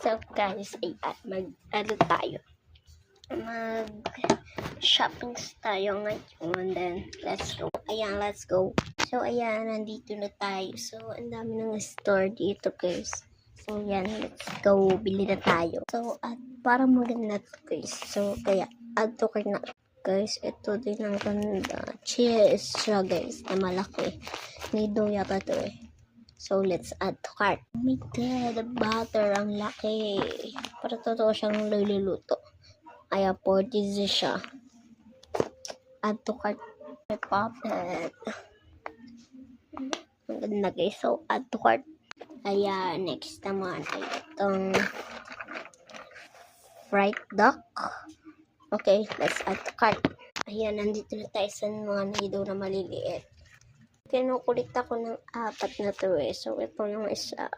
So guys, mag-ano tayo? Mag-shopping tayo ngayon. Then, let's go. Ayan, let's go. So, ayan, nandito na tayo. So, ang dami ng store dito, guys. So, ayan, let's go. Bili na tayo. So, at parang maganda to, guys. So, kaya, add to cart na. Guys, ito din ang ganda. Cheese siya, guys, na malaki. Nido yata to eh. So, let's add to cart. Oh my God, the butter, ang laki. Para totoo siyang luluto. Ay, 40 siya. Add to cart. May puppet. Ang ganda, guys. So, add to cart. Ayan, next naman ay itong fried duck. Okay, let's add to cart. Ayan, nandito na tayo sa mga nido na maliliit. Kinukulit ako ng 4 na to eh. So, ito yung isa.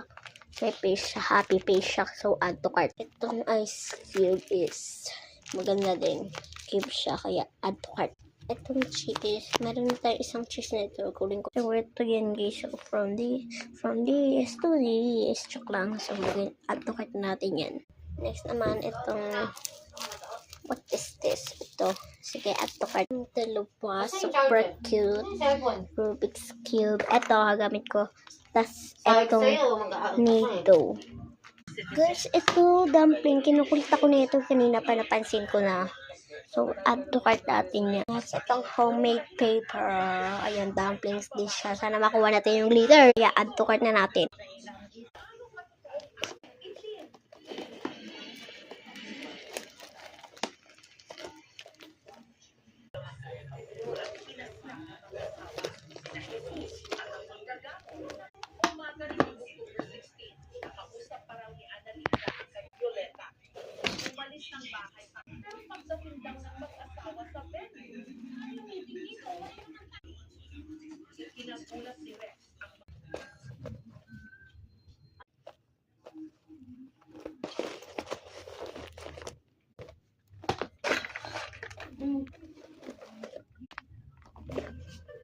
May face siya, happy face siya. So, add to cart. Itong ice cube is maganda din. Cube siya, kaya add to cart. Itong cheese, meron na tayo isang cheese na ito. Kuling ko. So, ito yan guys. So, from this to this. Joke lang. So, add to cart natin yan. Next naman, itong what is this? Ito. Sige, add to cart. Ito lupa. Super cute. Rubik's Cube. Ito, gamit ko. Tapos, itong nido. Guys, ito dumpling. Kinukulit ako na ito. Kanina pa napansin ko na. So, add to cart natin yan. Tapos, itong homemade paper. Ayan, dumplings dish siya. Sana makuha natin yung glitter. Kaya, add to cart na natin.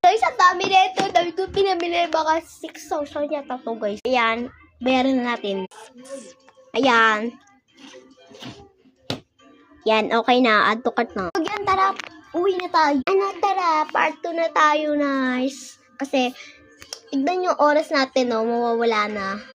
Guys, ang dami nito. Dami ko pinamili. Baka 6,000 yata to, guys. Ayan. Bayaran na natin. Ayan. Yan. Okay na. Add to cart na. Ayan, tara. Uwi na tayo. Ano, tara. Part 2 na tayo, nice. Kasi, tignan yung oras natin, no. Mawawala na.